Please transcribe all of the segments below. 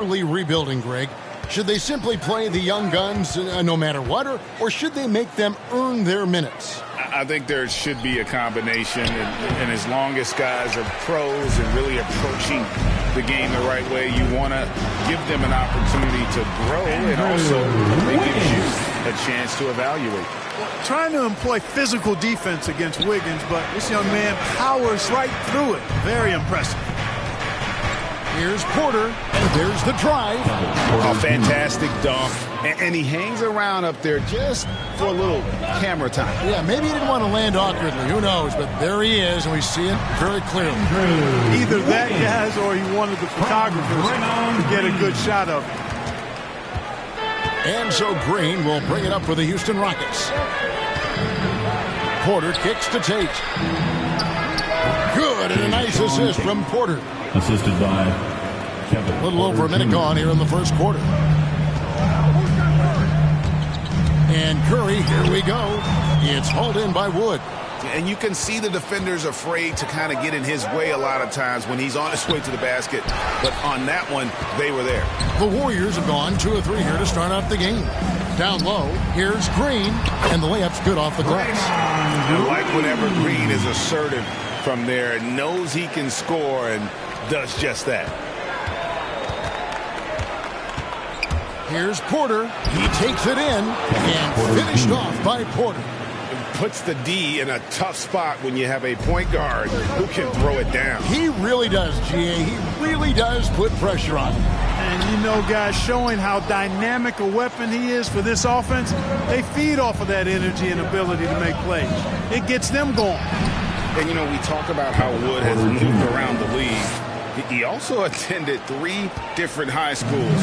Rebuilding, Greg. Should they simply play the young guns no matter what, or should they make them earn their minutes? I think there should be a combination, and as long as guys are pros and really approaching the game the right way, you want to give them an opportunity to grow, and also it gives you a chance to evaluate. Trying to employ physical defense against Wiggins, but this young man powers right through it. Very impressive. Here's Porter, and there's the drive. A fantastic dunk, and he hangs around up there just for a little camera time. Yeah, maybe he didn't want to land awkwardly. Who knows? But there he is, and we see it very clearly. Either that, guys, or he wanted the photographers to get a good shot of it. And so Green will bring it up for the Houston Rockets. Porter kicks to Tate. Good, and a nice assist from Porter. Assisted by Kevin. A little over a minute gone here in the first quarter. And Curry, here we go. It's hauled in by Wood. And you can see the defenders afraid to kind of get in his way a lot of times when he's on his way to the basket. But on that one, they were there. The Warriors have gone 2 of 3 here to start out the game. Down low, here's Green, and the layup's good off the glass. I like whenever Green is assertive from there, knows he can score, and does just that. Here's Porter. He takes it in and finished off by Porter. Puts the D in a tough spot when you have a point guard who can throw it down. He really does, GA. He really does put pressure on him. And you know, guys, showing how dynamic a weapon he is for this offense, they feed off of that energy and ability to make plays. It gets them going. And, you know, we talk about how Wood has moved around the league. He also attended 3 different high schools.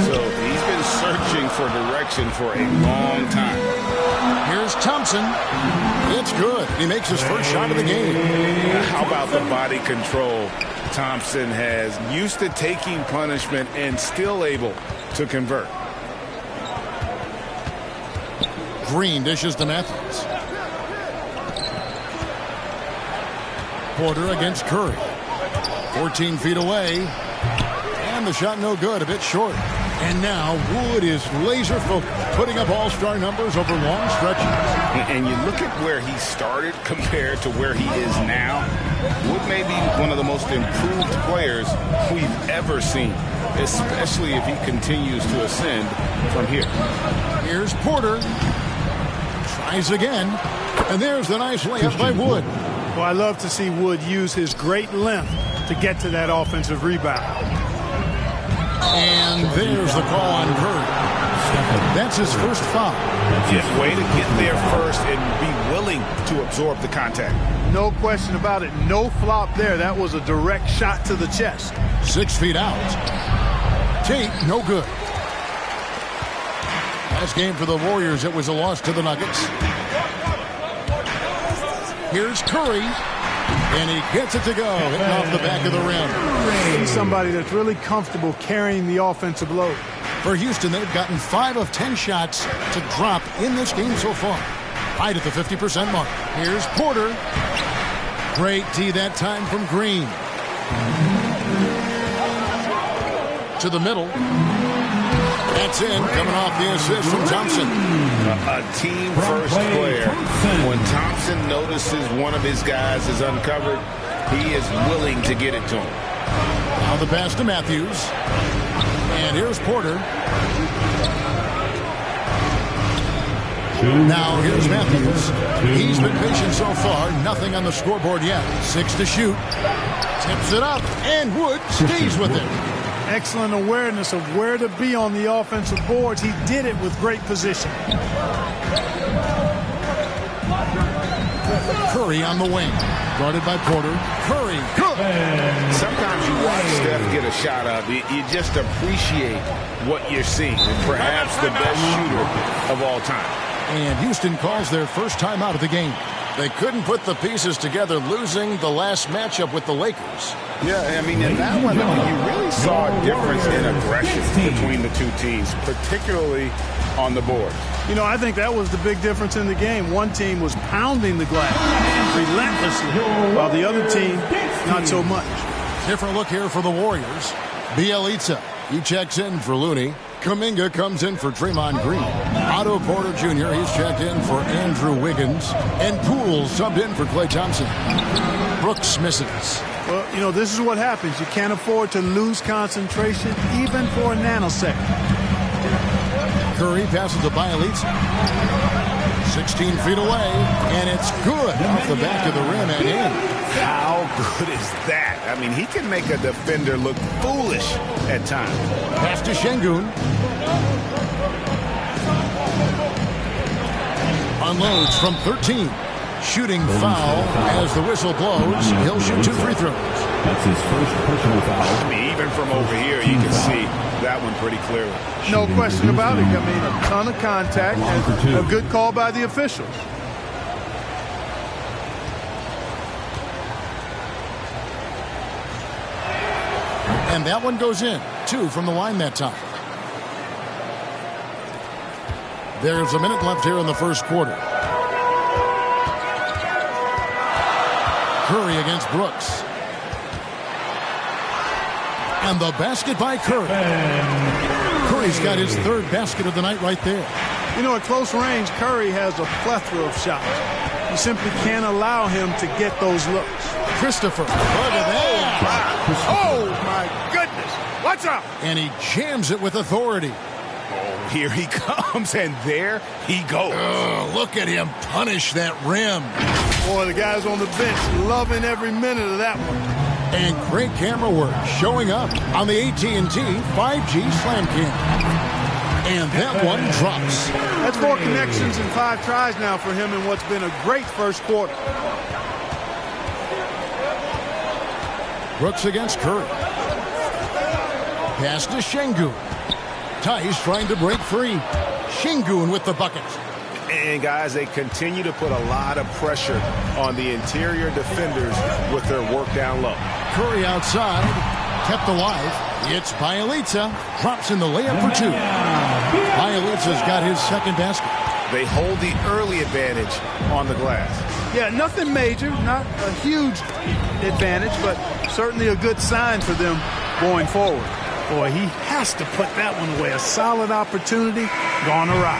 So he's been searching for direction for a long time. Here's Thompson. It's good. He makes his first shot of the game. How about the body control Thompson has? Used to taking punishment and still able to convert. Green dishes to Matthews. Porter against Curry. 14 feet away. And the shot no good, a bit short. And now Wood is laser focused, putting up all-star numbers over long stretches. And you look at where he started compared to where he is now. Wood may be one of the most improved players we've ever seen, especially if he continues to ascend from here. Here's Porter. Tries again. And there's the nice layup by Wood. Well, I love to see Wood use his great length to get to that offensive rebound. And there's the call on Curry. That's his first foul. Just way to get there first and be willing to absorb the contact. No question about it. No flop there. That was a direct shot to the chest. 6 feet out. Tate, no good. Last game for the Warriors, it was a loss to the Nuggets. Here's Curry. And he gets it to go, hitting off the back of the rim. He's somebody that's really comfortable carrying the offensive load. For Houston, they've gotten 5 of 10 shots to drop in this game so far. Right at the 50% mark. Here's Porter. Great D that time from Green. To the middle. That's in, coming off the assist from Thompson. A team-first player. When Thompson notices one of his guys is uncovered, he is willing to get it to him. Now the pass to Matthews. And here's Porter. Now here's Matthews. He's been patient so far. Nothing on the scoreboard yet. 6 to shoot. Tips it up. And Wood stays with it. Excellent awareness of where to be on the offensive boards. He did it with great position. Curry on the wing. Guarded by Porter. Curry. Good. Sometimes you watch Steph get a shot up. You just appreciate what you're seeing. Perhaps the best shooter of all time. And Houston calls their first time out of the game. They couldn't put the pieces together, losing the last matchup with the Lakers. Yeah, I mean, in that one, you really saw a difference in aggression between the two teams, particularly on the board. You know, I think that was the big difference in the game. One team was pounding the glass relentlessly, while the other team, not so much. Different look here for the Warriors. Bielitsa He checks in for Looney. Kuminga comes in for Draymond Green. Otto Porter Jr., he's checked in for Andrew Wiggins. And Poole subbed in for Klay Thompson. Brooks misses. Well, you know, this is what happens. You can't afford to lose concentration even for a nanosecond. Curry passes to Bielitsa. 16 feet away, and it's good off the back of the rim and in. How good is that? I mean, he can make a defender look foolish at times. Pass to Şengün. Unloads from 13. Shooting foul as the whistle blows. He'll shoot 2 free throws. That's his first personal foul. I mean, even from over here, you can see that one pretty clearly. No question about it. I mean, a ton of contact and a good call by the officials. And that one goes in. 2 from the line that time. There's a minute left here in the first quarter. Curry against Brooks. And the basket by Curry. Curry's got his 3rd basket of the night right there. You know, at close range, Curry has a plethora of shots. You simply can't allow him to get those looks. Christopher, look at that. Oh, my goodness. What's up? And he jams it with authority. Oh, here he comes, and there he goes. Oh, look at him punish that rim. Boy, the guys on the bench loving every minute of that one. And great camera work showing up on the AT&T 5G Slam Cam. And that one drops. That's 4 connections and 5 tries now for him in what's been a great first quarter. Brooks against Curry. Pass to Şengün. Tice trying to break free. Şengün with the bucket. And, guys, they continue to put a lot of pressure on the interior defenders with their work down low. Curry outside, kept alive. It's Bielitsa. Drops in the layup for 2. Bielitsa's got his 2nd basket. They hold the early advantage on the glass. Yeah, nothing major, not a huge advantage, but certainly a good sign for them going forward. Boy, he has to put that one away. A solid opportunity gone awry.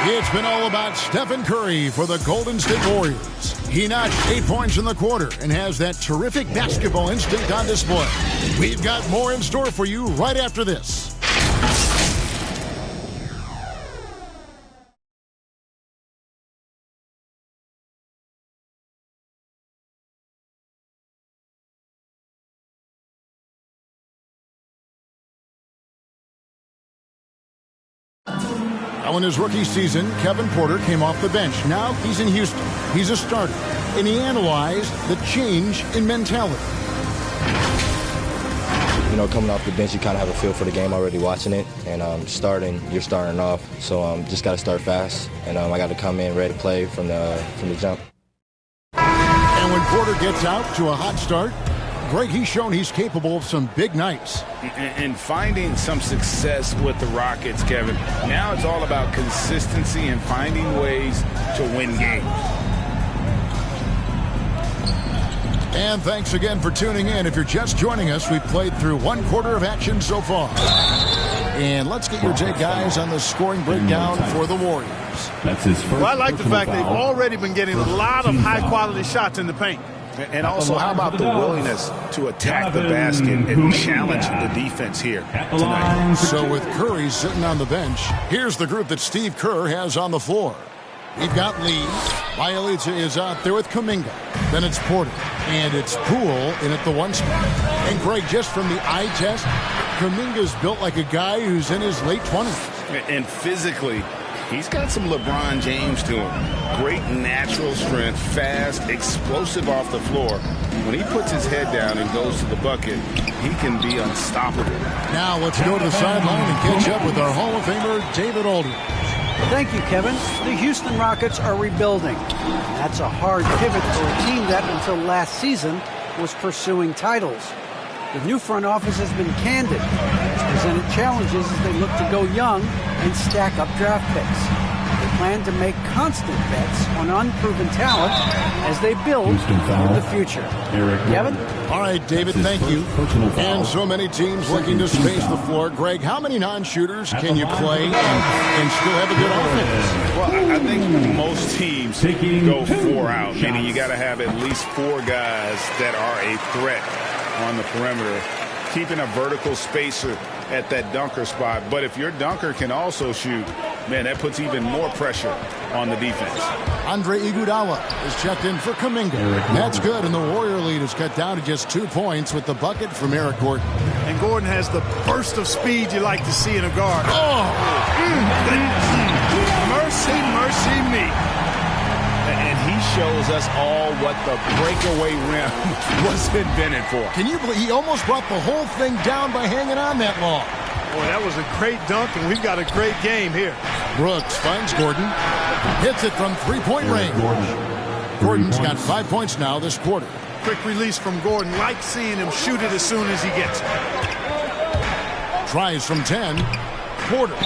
It's been all about Stephen Curry for the Golden State Warriors. He notched 8 points in the quarter and has that terrific basketball instinct on display. We've got more in store for you right after this. Now in his rookie season, Kevin Porter came off the bench. Now he's in Houston. He's a starter. And he analyzed the change in mentality. You know, coming off the bench, you kind of have a feel for the game already watching it. And you're starting off. So just got to start fast. And I got to come in ready to play from the jump. And when Porter gets out to a hot start, Greg, he's shown he's capable of some big nights. And finding some success with the Rockets, Kevin. Now it's all about consistency and finding ways to win games. And thanks again for tuning in. If you're just joining us, we've played through 1 quarter of action so far. And let's get your take, guys, on the scoring breakdown for the Warriors. That's his first. Well, I like the fact they've foul. already been getting a lot of high-quality shots in the paint. And also, how about the willingness to attack the basket and challenge the defense here tonight? So with Curry sitting on the bench, here's the group that Steve Kerr has on the floor. We've got Lee. Bielitsa is out there with Kuminga. Then it's Porter. And it's Poole in at the 1 spot. And Greg, just from the eye test, Kuminga's built like a guy who's in his late 20s. And physically, he's got some LeBron James to him. Great natural strength, fast, explosive off the floor. When he puts his head down and goes to the bucket, he can be unstoppable. Now let's go to the sideline and catch up with our Hall of Famer, David Aldridge. Thank you, Kevin. The Houston Rockets are rebuilding. That's a hard pivot for a team that, until last season, was pursuing titles. The new front office has been candid. It's presented challenges as they look to go young and stack up draft picks. They plan to make constant bets on unproven talent as they build for the future. Kevin? All right, David, thank you. And so many teams looking to space the floor. Greg, how many non-shooters can you play and still have a good offense? Well, I think most teams go 4 out, meaning you got to have at least 4 guys that are a threat on the perimeter, keeping a vertical spacer at that dunker spot. But if your dunker can also shoot, man, that puts even more pressure on the defense. Iguodala is checked in for Kuminga. That's good, and the Warrior lead is cut down to just 2 points with the bucket from Eric Gordon. And Gordon has the burst of speed you like to see in a guard. Mercy, mercy me. And he shows us all what the breakaway rim was invented for. Can you believe he almost brought the whole thing down by hanging on that long? Boy, that was a great dunk, and we've got a great game here. Brooks finds Gordon. Hits it from 3-point range. Gordon's got 5 points now this quarter. Quick release from Gordon. Like seeing him shoot it as soon as he gets it. Tries from 10. Porter.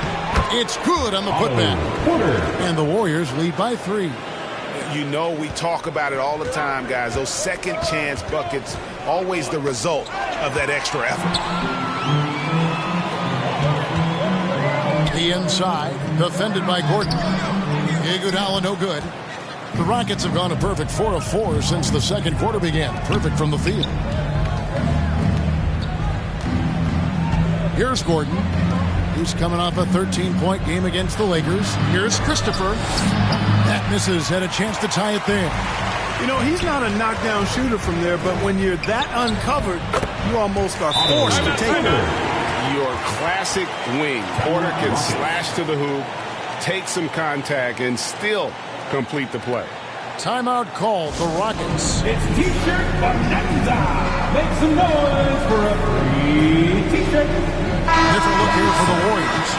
It's good on the putback. And the Warriors lead by 3. You know, we talk about it all the time, guys. Those second chance buckets, always the result of that extra effort. The inside, defended by Gordon. Iguodala no good. The Rockets have gone a perfect 4 of 4 since the second quarter began. Perfect from the field. Here's Gordon, who's coming off a 13-point game against the Lakers. Here's Christopher. That misses, had a chance to tie it there. You know, he's not a knockdown shooter from there, but when you're that uncovered, you almost are forced to take it. Your classic wing. Porter can slash to the hoop, take some contact, and still complete the play. Timeout called the Rockets. It's T-shirt bonanza. Make some noise for a free T-shirt. Different look here for the Warriors.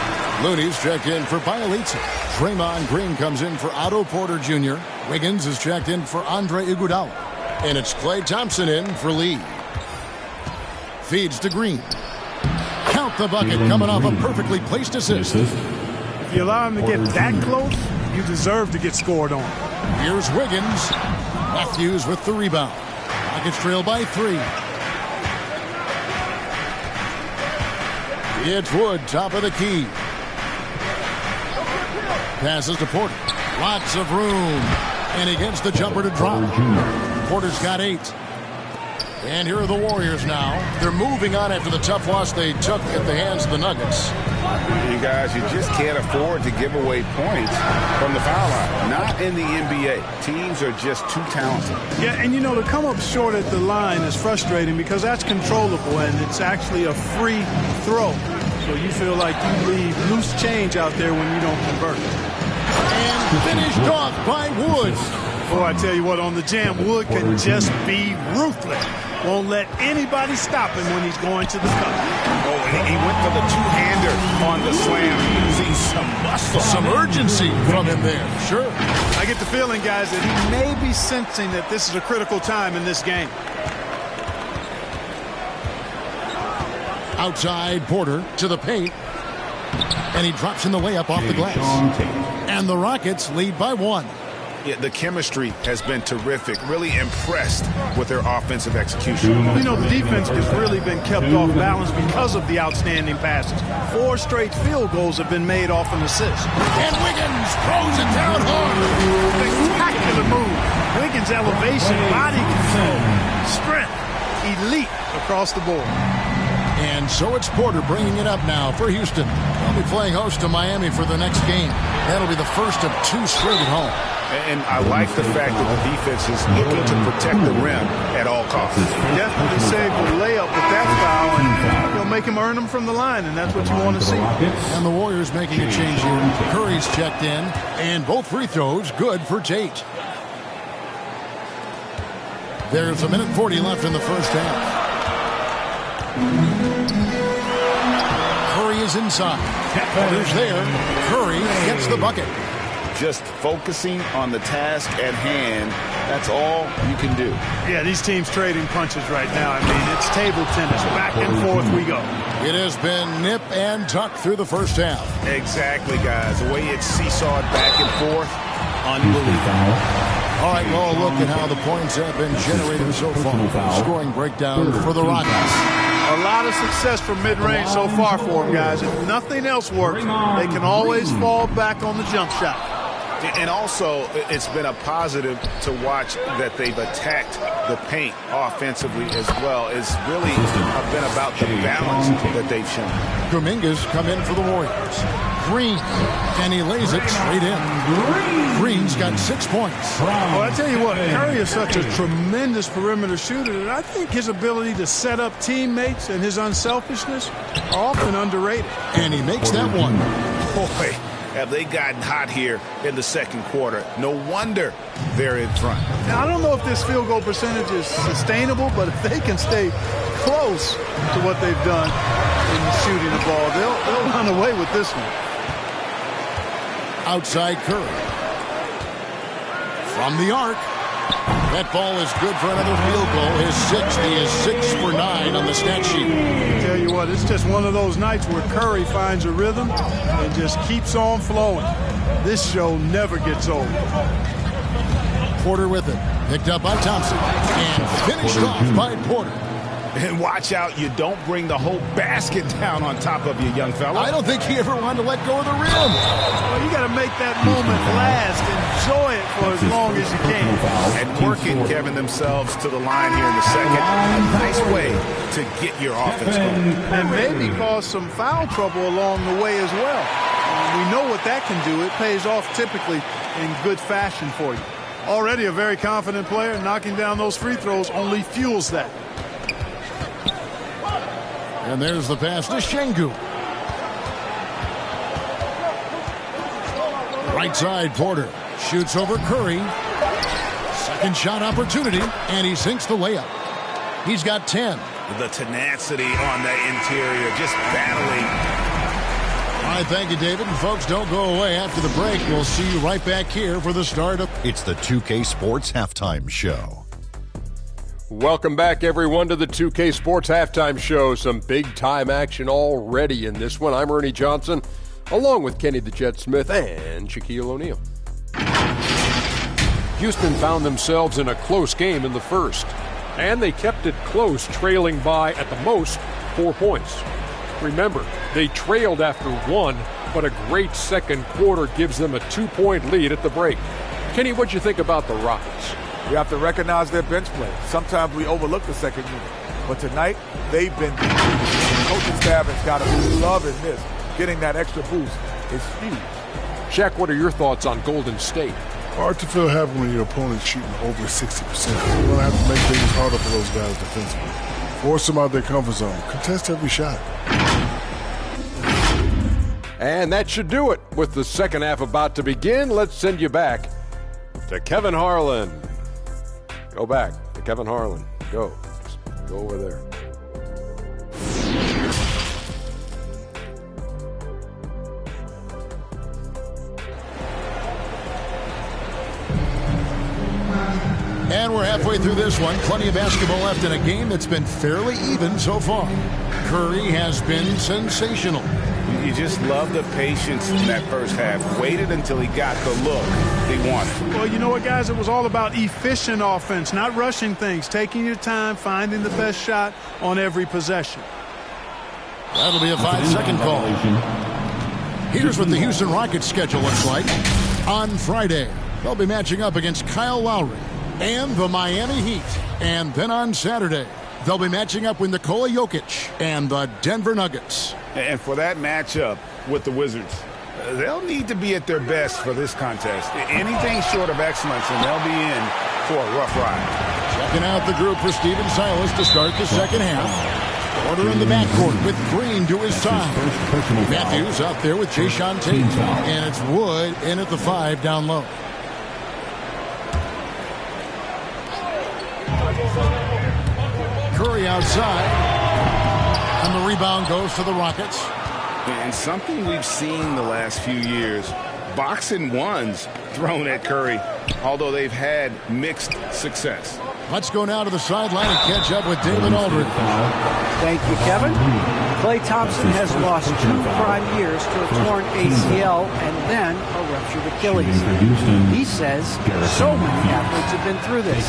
Looney's checked in for Bielitsa. Draymond Green comes in for Otto Porter Jr. Wiggins is checked in for Andre Iguodala. And it's Klay Thompson in for Lee. Feeds to Green. Count the bucket coming off a perfectly placed assist. If you allow him to get that close, you deserve to get scored on. Here's Wiggins. Matthews with the rebound. Rockets trail by 3. It's Wood, top of the key. Passes to Porter. Lots of room. And he gets the jumper to drop. Porter's got 8. And here are the Warriors now. They're moving on after the tough loss they took at the hands of the Nuggets. You guys, you just can't afford to give away points from the foul line. Not in the NBA. Teams are just too talented. Yeah, and you know, to come up short at the line is frustrating because that's controllable and it's actually a free throw. So you feel like you leave loose change out there when you don't convert. And finished off by Wood. Boy, I tell you what, on the jam, Wood can just be ruthless. Won't let anybody stop him when he's going to the cup. Oh, he went for the two-hander on the slam. See some muscle. Some urgency from him there. Sure. I get the feeling, guys, that he may be sensing that this is a critical time in this game. Outside Porter to the paint. And he drops in the layup off the glass. And the Rockets lead by 1. Yeah, the chemistry has been terrific. Really impressed with their offensive execution. You know, the defense has really been kept off balance because of the outstanding passes. 4 straight field goals have been made off an assist. And Wiggins throws it down hard. Spectacular move. Wiggins' elevation, body control, strength, elite across the board. And so it's Porter bringing it up now for Houston. They'll be playing host to Miami for the next game. That'll be the first of 2 straight at home. And I like the fact that the defense is looking to protect the rim at all costs. Definitely save the layup with that foul, and you'll make him earn them from the line, and that's what you want to see. And the Warriors making a change here. Curry's checked in, and both free throws good for Tate. There's a minute 40 left in the first half. Curry is inside. Porter's there. Curry gets the bucket. Just focusing on the task at hand, that's all you can do. Yeah, these teams trading punches right now. I mean, it's table tennis. Back and forth we go. It has been nip and tuck through the first half. Exactly, guys. The way it's seesawed back and forth, unbelievable. All right, well, look at how the points have been generated so far. Scoring breakdown for the Rockets. A lot of success from mid-range so far for them, guys. If nothing else works, they can always fall back on the jump shot. And also, it's been a positive to watch that they've attacked the paint offensively as well. It's really been about the balance that they've shown. Kuminga's come in for the Warriors. Green, and he lays it straight in. Green's got 6 points. Well, I tell you what, Curry is such a tremendous perimeter shooter that I think his ability to set up teammates and his unselfishness are often underrated. And he makes that one. Boy, have they gotten hot here in the second quarter. No wonder they're in front. Now, I don't know if this field goal percentage is sustainable, but if they can stay close to what they've done in shooting the ball, they'll run away with this one. Outside Curry. From the arc. That ball is good for another field goal. His 6th. He is 6 for 9 on the stat sheet. I tell you what, it's just one of those nights where Curry finds a rhythm and just keeps on flowing. This show never gets old. Porter with it. Picked up by Thompson. And finished off by Porter. And watch out, you don't bring the whole basket down on top of you, young fella. I don't think he ever wanted to let go of the rim. Well, you got to make that moment last. Enjoy it for as long as you can. And working, Kevin, themselves to the line here in the second. A nice way to get your offense going. And maybe cause some foul trouble along the way as well. We know what that can do. It pays off typically in good fashion for you. Already a very confident player. Knocking down those free throws only fuels that. And there's the pass to Şengün. Right side, Porter shoots over Curry. Second shot opportunity, and he sinks the layup. He's got 10. The tenacity on the interior, just battling. All right, thank you, David. And folks, don't go away after the break. We'll see you right back here for the start of... It's the 2K Sports Halftime Show. Welcome back, everyone, to the 2K Sports Halftime Show. Some big-time action already in this one. I'm Ernie Johnson, along with Kenny the Jet Smith and Shaquille O'Neal. Houston found themselves in a close game in the first, and they kept it close, trailing by, at the most, 4 points. Remember, they trailed after 1, but a great second quarter gives them a 2-point lead at the break. Kenny, what'd you think about the Rockets? We have to recognize their bench play. Sometimes we overlook the second unit. But tonight, they've been the coaching staff has got to be loving this. Getting that extra boost is huge. Shaq, what are your thoughts on Golden State? Hard to feel happy when your opponent's shooting over 60%. You're going to have to make things harder for those guys defensively. Force them out of their comfort zone. Contest every shot. And that should do it. With the second half about to begin, let's send you back to Kevin Harlan. Go back to Kevin Harlan. Go over there. And we're halfway through this one. Plenty of basketball left in a game that's been fairly even so far. Curry has been sensational. You just love the patience in that first half. Waited until he got the look he wanted. Well, you know what, guys? It was all about efficient offense, not rushing things, taking your time, finding the best shot on every possession. That'll be a 5-second call. Here's what the Houston Rockets schedule looks like. On Friday, they'll be matching up against Kyle Lowry and the Miami Heat. And then on Saturday, they'll be matching up with Nikola Jokic and the Denver Nuggets. And for that matchup with the Wizards, they'll need to be at their best for this contest. Anything short of excellence, and they'll be in for a rough ride. Checking out the group for Stephen Silas to start the second half. Porter in the backcourt with Green to his side. Matthews out there with Jaxon Tate. And it's Wood in at the 5 down low. Curry outside. And the rebound goes to the Rockets. And something we've seen the last few years, box and ones thrown at Curry, although they've had mixed success. Let's go now to the sideline and catch up with David Aldridge. Thank you, Kevin. Klay Thompson has lost 2 prime years to a torn ACL and then a ruptured Achilles. He says so many athletes have been through this.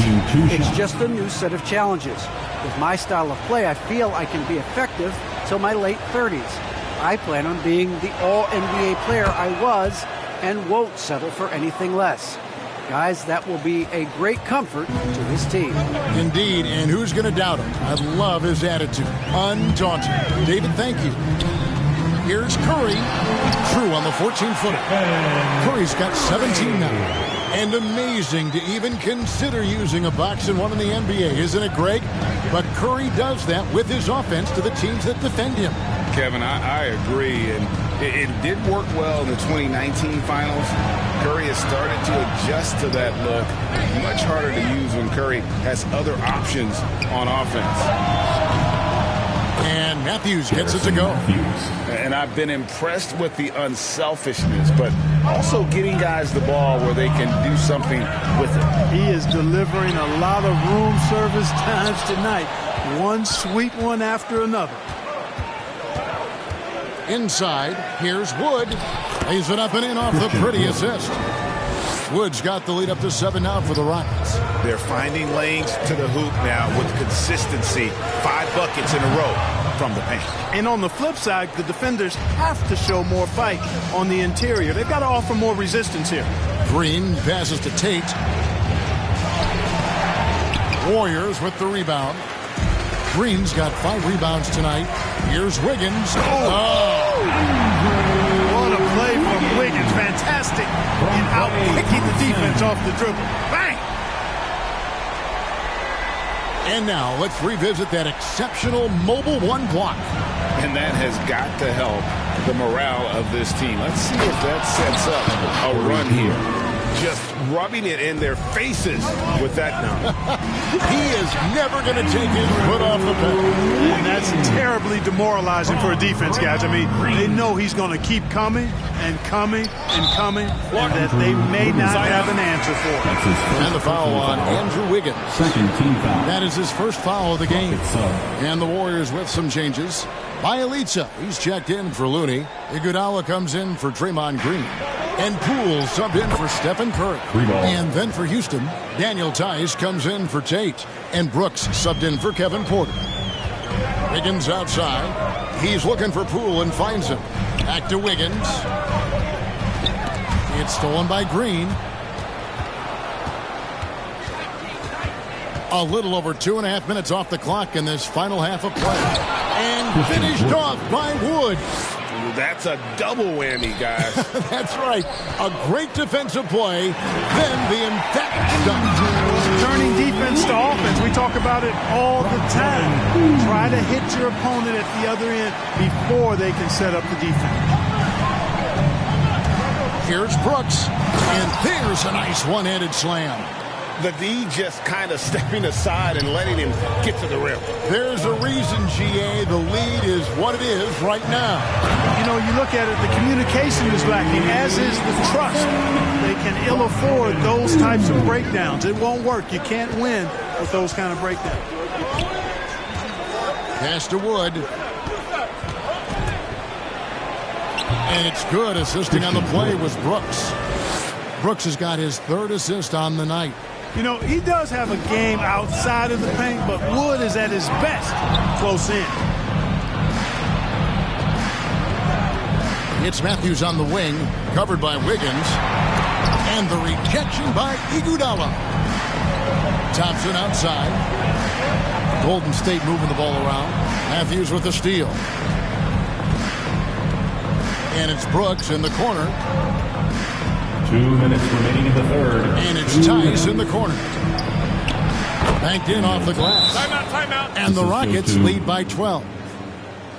It's just a new set of challenges. With my style of play, I feel I can be effective till my late 30s. I plan on being the all-NBA player I was and won't settle for anything less. Guys, that will be a great comfort to his team. Indeed, and who's going to doubt him? I love his attitude. Undaunted. David, thank you. Here's Curry. True on the 14-footer. Curry's got 17 now. And amazing to even consider using a box and one in the NBA, isn't it, Greg? But Curry does that with his offense to the teams that defend him. Kevin, I agree, and it did work well in the 2019 finals. Curry has started to adjust to that look. Much harder to use when Curry has other options on offense. And Matthews gets it to go. And I've been impressed with the unselfishness, but also getting guys the ball where they can do something with it. He is delivering a lot of room service times tonight. One sweet one after another. Inside, here's Wood. Lays it up and in off the pretty assist. Wood's got the lead up to 7 now for the Rockets. They're finding lanes to the hoop now with consistency. 5 buckets in a row from the paint. And on the flip side, the defenders have to show more fight on the interior. They've got to offer more resistance here. Green passes to Tate. Warriors with the rebound. Green's got 5 rebounds tonight. Here's Wiggins. What a play from Wiggins. Fantastic in out-kicking the defense off the dribble. Bang! And now let's revisit that exceptional mobile 1 block. And that has got to help the morale of this team. Let's see if that sets up a run here. Just rubbing it in their faces with that now. He is never going to take his foot off the pedal. And that's terribly demoralizing for a defense, guys. I mean, they know he's going to keep coming and coming and coming, and that they may not have an answer for it. And the foul on Andrew Wiggins. Second team foul. That is his first foul of the game. And the Warriors with some changes. Bielitsa, he's checked in for Looney. Iguodala comes in for Draymond Green. And Poole subbed in for Stephen Curry. And then for Houston, Daniel Tice comes in for Tate. And Brooks subbed in for Kevin Porter. Wiggins outside. He's looking for Poole and finds him. Back to Wiggins. It's stolen by Green. A little over 2.5 minutes off the clock in this final half of play. And finished off by Wood. That's a double whammy, guys. That's right. A great defensive play, then the emphatic dunk. Turning defense to offense. We talk about it all the time. Try to hit your opponent at the other end before they can set up the defense. Here's Brooks. And there's a nice one-handed slam. The D just kind of stepping aside and letting him get to the rim. There's a reason, GA, the lead is what it is right now. You know, you look at it, the communication is lacking, as is the trust. They can ill afford those types of breakdowns. It won't work. You can't win with those kind of breakdowns. Pass to Wood. And it's good. Assisting on the play was Brooks. Brooks has got his 3rd assist on the night. You know, he does have a game outside of the paint, but Wood is at his best close in. It's Matthews on the wing, covered by Wiggins. And the rejection by Iguodala. Thompson outside. Golden State moving the ball around. Matthews with the steal. And it's Brooks in the corner. 2 minutes remaining in the third. And it's Tice in the corner. Banked in off the glass. Timeout. And the Rockets lead by 12.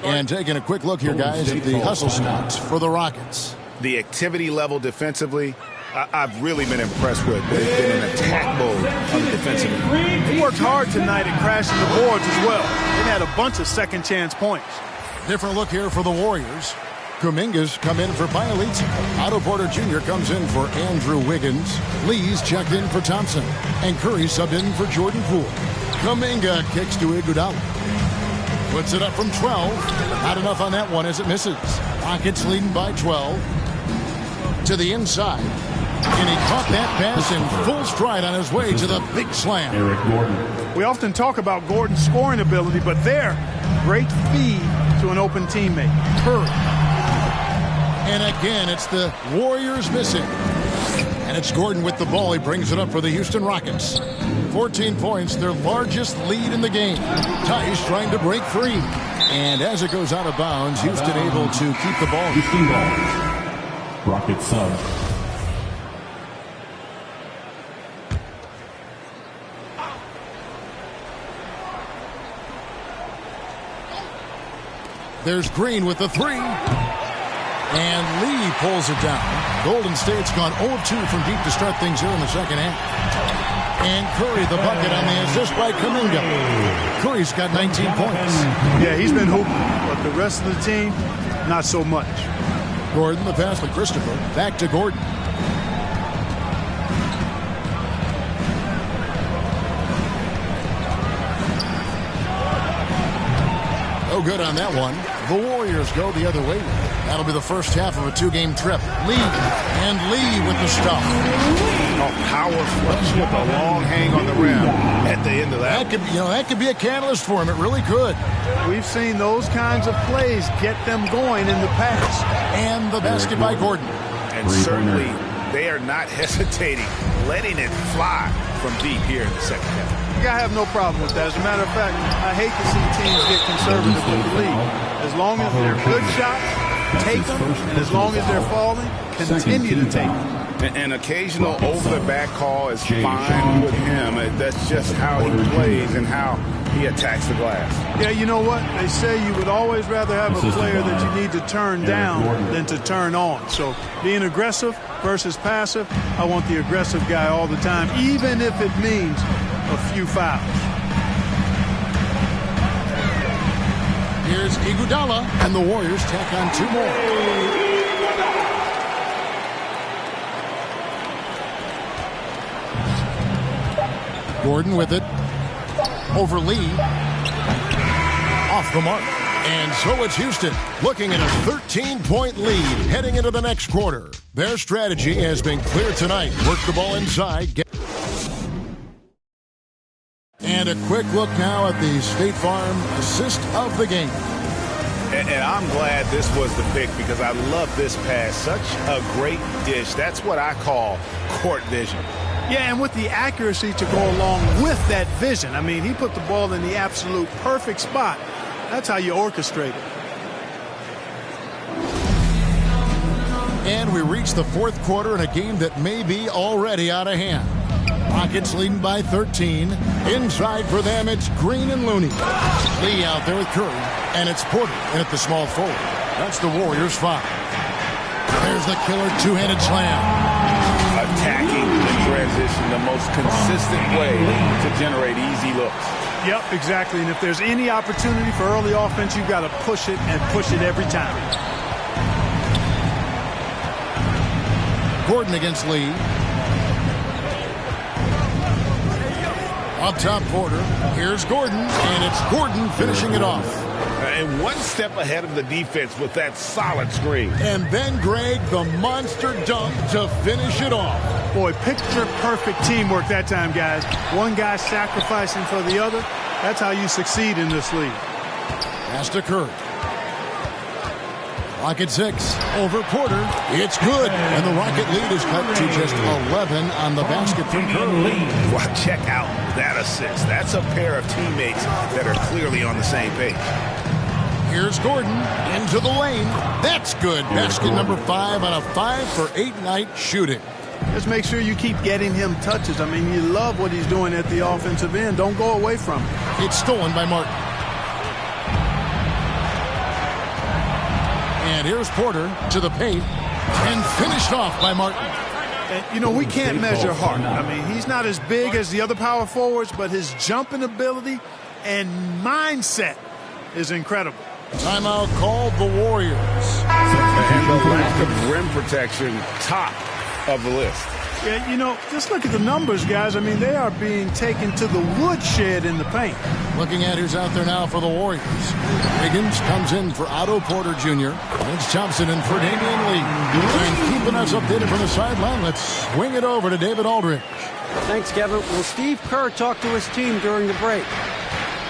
And taking a quick look here, guys, at the hustle stats for the Rockets. The activity level defensively, I've really been impressed with. They've been in attack mode on the defensive end. He worked hard tonight at crashing the boards as well. They had a bunch of second chance points. Different look here for the Warriors. Kuminga's come in for Bielitsa. Otto Porter Jr. comes in for Andrew Wiggins. Lee's checked in for Thompson. And Curry subbed in for Jordan Poole. Kuminga kicks to Iguodala. Puts it up from 12. Not enough on that one as it misses. Rockets leading by 12. To the inside. And he caught that pass in full stride on his way to the big slam. Eric Gordon. We often talk about Gordon's scoring ability, but there, great feed to an open teammate. Curry. And again, it's the Warriors missing. And it's Gordon with the ball. He brings it up for the Houston Rockets. 14 points, their largest lead in the game. Tice trying to break free. And as it goes out of bounds, Houston able to keep the ball. Houston ball. Rocket sub. There's Green with the three. And Lee pulls it down. Golden State's gone 0-2 from deep to start things here in the second half. And Curry the bucket on the assist by Kuminga. Curry's got 19 points. Yeah, he's been hooping, but the rest of the team, not so much. Gordon, the pass to Christopher. Back to Gordon. No good on that one. The Warriors go the other way. That'll be the first half of a two-game trip. Lee with the stop. A power flush with a long hang on the rim at the end of that. That could be a catalyst for him. It really could. We've seen those kinds of plays get them going in the past. And the basket by Gordon. And certainly they are not hesitating, letting it fly from deep here in the second half. I have no problem with that. As a matter of fact, I hate to see teams get conservative with the lead. As long as they're good shots, take them, and as long as they're falling, continue to take them. An occasional over-the-back call is fine with him. That's just how he plays and how he attacks the glass. Yeah, you know what? They say you would always rather have a player that you need to turn down than to turn on. So being aggressive versus passive, I want the aggressive guy all the time, even if it means a few fouls. Here's Iguodala, and the Warriors tack on two more. Gordon with it. Over Lee. Off the mark. And so it's Houston looking at a 13-point lead heading into the next quarter. Their strategy has been clear tonight. Work the ball inside. And a quick look now at the State Farm assist of the game. And I'm glad this was the pick because I love this pass. Such a great dish. That's what I call court vision. Yeah, and with the accuracy to go along with that vision. I mean, he put the ball in the absolute perfect spot. That's how you orchestrate it. And we reach the fourth quarter in a game that may be already out of hand. Rockets leading by 13. Inside for them, it's Green and Looney. Lee out there with Curry. And it's Porter in at the small forward. That's the Warriors' foul. There's the killer two-handed slam. Attacking the transition, the most consistent way to generate easy looks. Yep, exactly. And if there's any opportunity for early offense, you've got to push it and push it every time. Gordon against Lee. Up top, Porter. Here's Gordon, and it's Gordon finishing it off. And one step ahead of the defense with that solid screen. And then Greg, the monster dunk to finish it off. Boy, picture-perfect teamwork that time, guys. One guy sacrificing for the other. That's how you succeed in this league. Pass to Curry. Rocket 6 over Porter. It's good. And the Rocket lead is cut to just 11 on the basket from Curry. Well, check out that assist. That's a pair of teammates that are clearly on the same page. Here's Gordon into the lane. That's good. Basket number 5 on a 5-for-8 night shooting. Just make sure you keep getting him touches. I mean, you love what he's doing at the offensive end. Don't go away from it. It's stolen by Martin. And here's Porter to the paint and finished off by Martin. And, you know, we can't measure Hart. I mean, he's not as big as the other power forwards, but his jumping ability and mindset is incredible. Timeout called the Warriors. And the lack of rim protection, top of the list. Yeah, you know, just look at the numbers, guys. I mean, they are being taken to the woodshed in the paint. Looking at who's out there now for the Warriors. Wiggins comes in for Otto Porter Jr. Vince Thompson in for Damian Lee. And keeping us updated from the sideline, let's swing it over to David Aldridge. Thanks, Kevin. Well, Steve Kerr talked to his team during the break.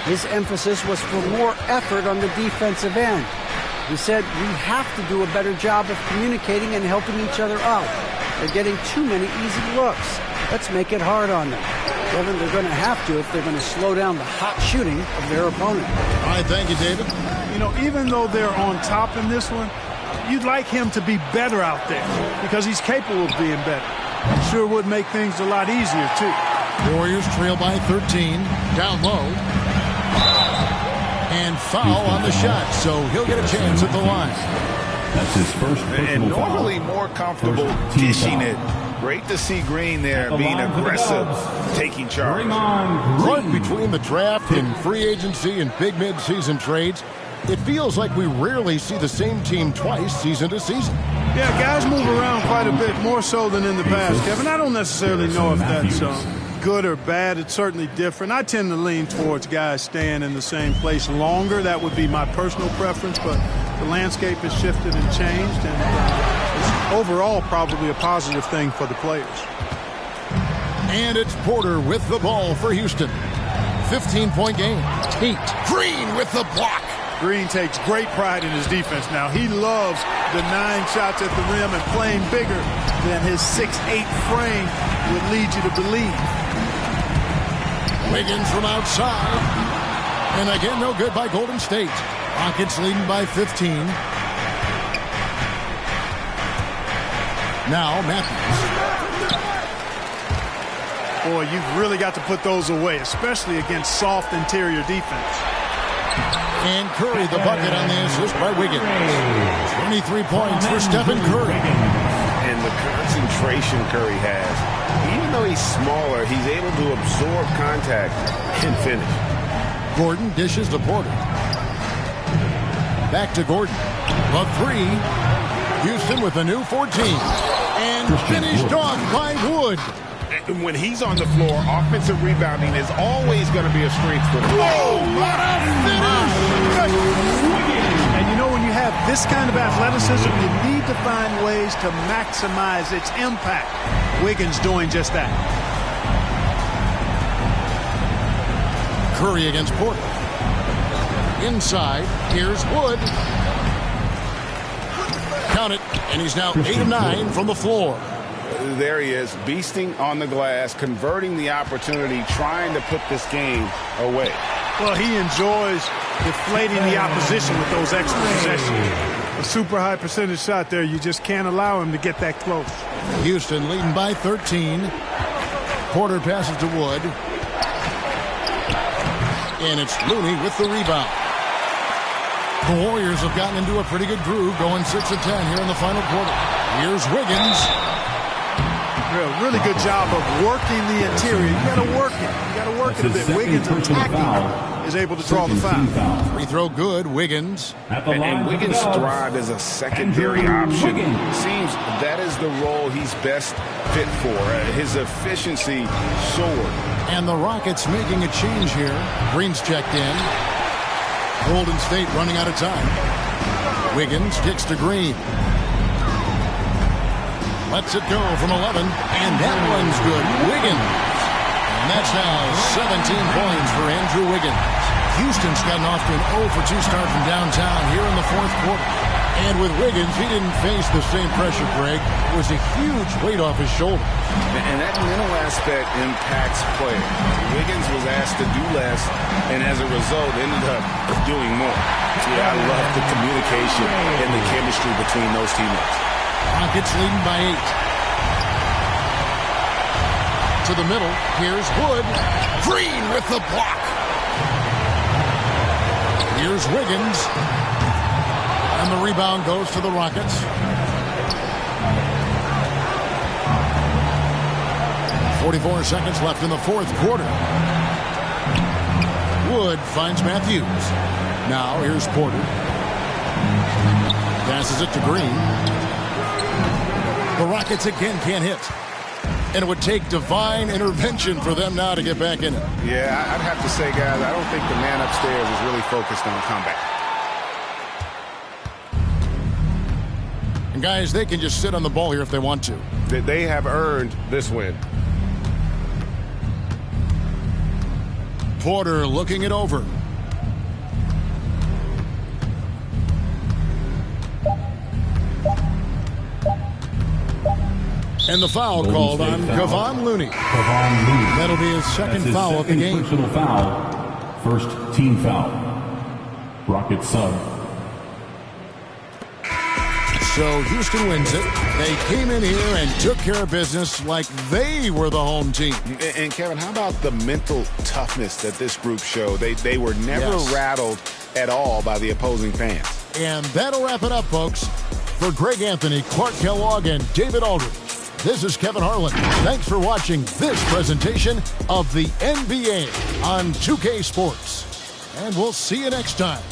His emphasis was for more effort on the defensive end. He said, we have to do a better job of communicating and helping each other out. They're getting too many easy looks. Let's make it hard on them. Kevin, they're going to have to if they're going to slow down the hot shooting of their opponent. All right, thank you, David. You know, even though they're on top in this one, you'd like him to be better out there because he's capable of being better. Sure would make things a lot easier, too. Warriors trail by 13, down low. And foul on the shot, so he'll get a chance at the line. That's his first and normally more comfortable dishing it. Great to see Green there being aggressive, taking charge. Right between the draft and free agency and big mid-season trades, it feels like we rarely see the same team twice season to season. Yeah, guys move around quite a bit, more so than in the past, Kevin. I don't necessarily know if that's good or bad. It's certainly different. I tend to lean towards guys staying in the same place longer. That would be my personal preference, but the landscape has shifted and changed, and it's overall probably a positive thing for the players. And it's Porter with the ball for Houston. 15-point game. Tate. Green with the block. Green takes great pride in his defense now. He loves the 9 shots at the rim and playing bigger than his 6'8" frame would lead you to believe. Wiggins from outside. And again, no good by Golden State. Rockets leading by 15. Now Matthews. Boy, you've really got to put those away, especially against soft interior defense. And Curry the bucket on the assist by Wiggins. 23 points for Stephen Curry. And the concentration Curry has. Even though he's smaller, he's able to absorb contact and finish. Gordon dishes to Porter. Back to Gordon. The 3. Houston with a new 14. And finished off by Wood. And when he's on the floor, offensive rebounding is always going to be a strength for him. Oh, what a finish! And you know, when you have this kind of athleticism, you need to find ways to maximize its impact. Wiggins doing just that. Curry against Porter. Inside, here's Wood. Count it, and he's now 8 of 9 from the floor. There he is, beasting on the glass, converting the opportunity, trying to put this game away. Well, he enjoys deflating the opposition with those extra possessions. A super high percentage shot there. You just can't allow him to get that close. Houston leading by 13. Porter passes to Wood. And it's Looney with the rebound. The Warriors have gotten into a pretty good groove, going 6 of 10 here in the final quarter. Here's Wiggins. Really good job of working the interior. You got to work it. You got to work it a bit. Wiggins attacking is able to draw the foul. Free throw good. Wiggins. And Wiggins thrived as a secondary option. Seems that is the role he's best fit for. His efficiency soared. And the Rockets making a change here. Green's checked in. Golden State running out of time. Wiggins kicks to Green. Lets it go from 11, and that one's good. Wiggins. And that's now 17 points for Andrew Wiggins. Houston's gotten off to an 0 for 2 start from downtown here in the fourth quarter. And with Wiggins, he didn't face the same pressure, Greg. It was a huge weight off his shoulders. And that mental aspect impacts players. Wiggins was asked to do less, and as a result, ended up doing more. Yeah, I love the communication and the chemistry between those teammates. Rockets leading by 8. To the middle, here's Wood. Green with the block. Here's Wiggins. And the rebound goes to the Rockets. .44 seconds left in the fourth quarter. Wood finds Matthews. Now here's Porter. Passes it to Green. The Rockets again can't hit. And it would take divine intervention for them now to get back in it. Yeah, I'd have to say, guys, I don't think the man upstairs is really focused on comeback. And guys, they can just sit on the ball here if they want to. They have earned this win. Porter looking it over. And the foul called on Kevon Looney. That'll be his second foul of the game. Personal foul. First team foul. Rocket sub. So Houston wins it. They came in here and took care of business like they were the home team. And Kevin, how about the mental toughness that this group showed? They were never rattled at all by the opposing fans. And that'll wrap it up, folks. For Greg Anthony, Clark Kellogg, and David Aldridge, this is Kevin Harlan. Thanks for watching this presentation of the NBA on 2K Sports. And we'll see you next time.